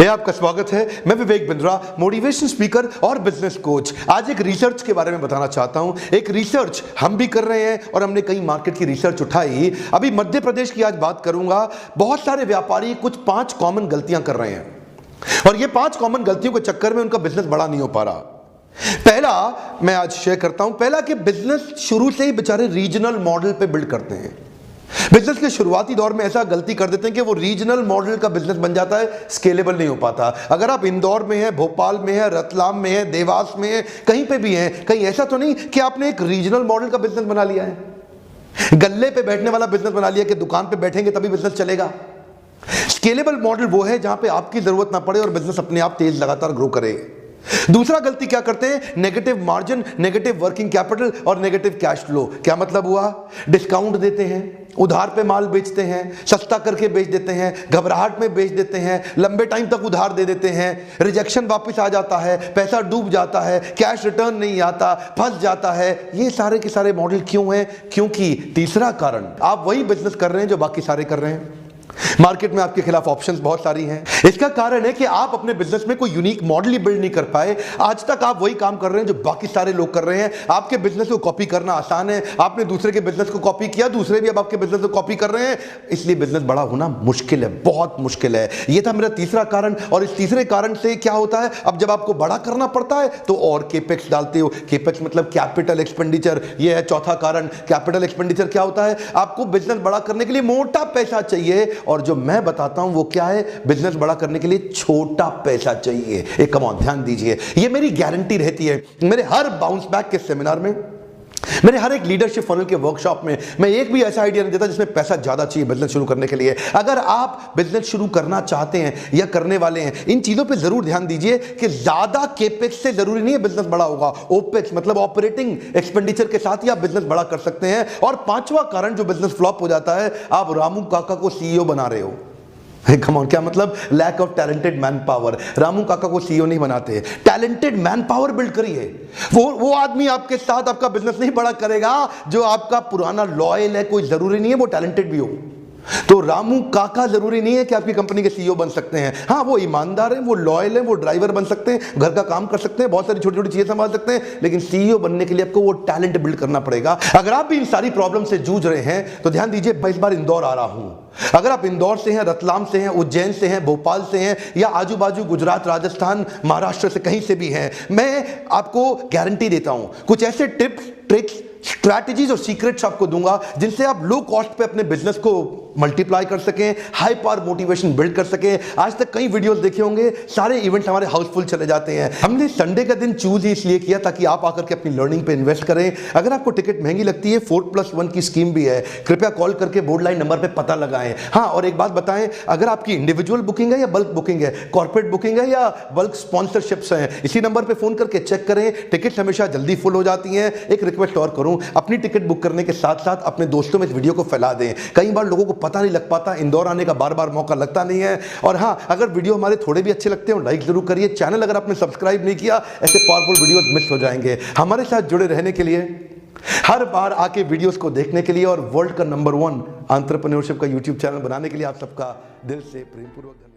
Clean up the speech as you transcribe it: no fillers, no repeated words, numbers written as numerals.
आपका स्वागत है। मैं विवेक बिंद्रा, मोटिवेशन स्पीकर और बिजनेस कोच। आज एक रिसर्च के बारे में बताना चाहता हूं। एक रिसर्च हम भी कर रहे हैं और हमने कई मार्केट की रिसर्च उठाई। अभी मध्य प्रदेश की आज बात करूंगा। बहुत सारे व्यापारी कुछ 5 कॉमन गलतियां कर रहे हैं और ये 5 कॉमन गलतियों के चक्कर में उनका बिजनेस बड़ा नहीं हो पा रहा। पहला मैं आज शेयर करता हूं। पहला कि बिजनेस शुरू से ही बेचारे रीजनल मॉडल पे बिल्ड करते हैं। बिजनेस के शुरुआती दौर में ऐसा गलती कर देते हैं कि वो रीजनल मॉडल का बिजनेस बन जाता है, स्केलेबल नहीं हो पाता। अगर आप इंदौर में हैं, भोपाल में हैं, रतलाम में हैं, देवास में हैं, कहीं पे भी हैं, कहीं ऐसा तो नहीं कि आपने एक रीजनल मॉडल का बिजनेस बना लिया है, गल्ले पे बैठने वाला बिजनेस बना लिया कि दुकान पे बैठेंगे तभी बिजनेस चलेगा। स्केलेबल मॉडल वो है जहां पे आपकी जरूरत ना पड़े और बिजनेस अपने आप तेज लगातार ग्रो करे। दूसरा गलती क्या करते हैं? Negative margin, negative working capital और नेगेटिव कैश फ्लो। क्या मतलब हुआ? डिस्काउंट देते हैं, उधार पे माल बेचते हैं, सस्ता करके बेच देते हैं, घबराहट में बेच देते हैं, लंबे टाइम तक उधार दे देते हैं, रिजेक्शन वापस आ जाता है, पैसा डूब जाता है, कैश रिटर्न नहीं आता, फंस जाता है। ये सारे के सारे मॉडल क्यों हैं? क्योंकि तीसरा कारण, आप वही बिजनेस कर रहे हैं जो बाकी सारे कर रहे हैं। मार्केट में आपके खिलाफ ऑप्शंस बहुत सारी हैं। इसका कारण है कि आप अपने बिजनेस में कोई यूनिक मॉडल ही बिल्ड नहीं कर पाए। आज तक आप वही काम कर रहे हैं जो बाकी सारे लोग कर रहे हैं। आपके बिजनेस को कॉपी करना आसान है, आपने दूसरे के बिजनेस को कॉपी किया, दूसरे भी अब आपके बिजनेस को कॉपी कर रहे हैं, इसलिए बिजनेस बड़ा होना मुश्किल है, बहुत मुश्किल है। यह था मेरा तीसरा कारण। और इस तीसरे कारण से क्या होता है, अब जब आपको बड़ा करना पड़ता है तो और केपेक्स डालते हो। केपेक्स मतलब कैपिटल एक्सपेंडिचर। यह है चौथा कारण। कैपिटल एक्सपेंडिचर क्या होता है? आपको बिजनेस बड़ा करने के लिए मोटा पैसा चाहिए और जो मैं बताता हूं वो क्या है? बिजनेस बड़ा करने के लिए छोटा पैसा चाहिए। एक कम ऑन ध्यान दीजिए, ये मेरी गारंटी रहती है। मेरे हर बाउंस बैक के सेमिनार में, मेरे हर एक लीडरशिप फनल के वर्कशॉप में मैं एक भी ऐसा आइडिया नहीं देता जिसमें पैसा ज्यादा चाहिए बिजनेस शुरू करने के लिए। अगर आप बिजनेस शुरू करना चाहते हैं या करने वाले हैं, इन चीजों पे जरूर ध्यान दीजिए कि ज्यादा केपेक्स से जरूरी नहीं है बिजनेस बड़ा होगा। ओपेक्स मतलब ऑपरेटिंग एक्सपेंडिचर के साथ ही आप बिजनेस बड़ा कर सकते हैं। और 5वां कारण जो बिजनेस फ्लॉप हो जाता है, आप रामू काका को सीईओ बना रहे हो। कम ऑन, क्या मतलब? Lack of talented manpower. Ramu Kaka को सीईओ नहीं बनाते, टैलेंटेड मैन पावर बिल्ड करिए। वो आदमी आपके साथ आपका बिजनेस नहीं बड़ा करेगा जो आपका पुराना लॉयल है। कोई जरूरी नहीं है वो टैलेंटेड भी हो। तो रामू काका जरूरी नहीं है कि आपकी कंपनी के सीईओ बन सकते हैं। हाँ, वो ईमानदार है, वो लॉयल है, वो ड्राइवर बन सकते हैं, घर का काम कर सकते हैं, बहुत सारी छोटी छोटी चीजें संभाल सकते हैं, लेकिन सीईओ बनने के लिए आपको वो टैलेंट बिल्ड करना पड़ेगा। अगर आप भी इन सारी प्रॉब्लम से जूझ रहे हैं तो ध्यान दीजिए, मैं इस बार इंदौर आ रहा हूं। अगर आप इंदौर से हैं, रतलाम से हैं, उज्जैन से हैं, भोपाल से हैं या आजू बाजू गुजरात, राजस्थान, महाराष्ट्र से कहीं से भी हैं, मैं आपको गारंटी देता हूं कुछ ऐसे टिप्स, ट्रिक्स, स्ट्रैटेजीज और सीक्रेट्स आपको दूंगा जिनसे आप लो कॉस्ट पे अपने बिजनेस को मल्टीप्लाई कर सकें, हाई पावर मोटिवेशन बिल्ड कर सकें। आज तक कई वीडियोस देखे होंगे, सारे इवेंट्स हमारे हाउसफुल चले जाते हैं। हमने संडे का दिन चूज ही इसलिए किया ताकि आप आकर के अपनी लर्निंग पे इन्वेस्ट करें। अगर आपको टिकट महंगी लगती है, 4+1 की स्कीम भी है, कृपया कॉल करके बोर्ड लाइन नंबर पे पता लगाएं। हाँ, और एक बात बताएं, अगर आपकी इंडिविजुअल बुकिंग है या बल्क बुकिंग है, कॉर्पोरेट बुकिंग है या बल्क स्पॉन्सरशिप्स हैं, इसी नंबर पे फोन करके चेक करें। टिकट हमेशा जल्दी फुल हो जाती हैं। एक रिक्वेस्ट और करूं, अपनी टिकट बुक करने के साथ साथ अपने दोस्तों में इस वीडियो को फैला दें। कई बार लोगों को पता नहीं लग पाता, इंदौर आने का बार बार मौका लगता नहीं है। और हाँ, अगर वीडियो हमारे थोड़े भी अच्छे लगते हो, लाइक जरूर करिए। चैनल अगर आपने सब्सक्राइब नहीं किया, ऐसे पावरफुल वीडियोस मिस हो जाएंगे। हमारे साथ जुड़े रहने के लिए, हर बार आके वीडियोस को देखने के लिए और वर्ल्ड का नंबर 1 एंटरप्रेन्योरशिप का यूट्यूब चैनल बनाने के लिए आप सबका दिल से प्रेमपूर्वक धन्यवाद।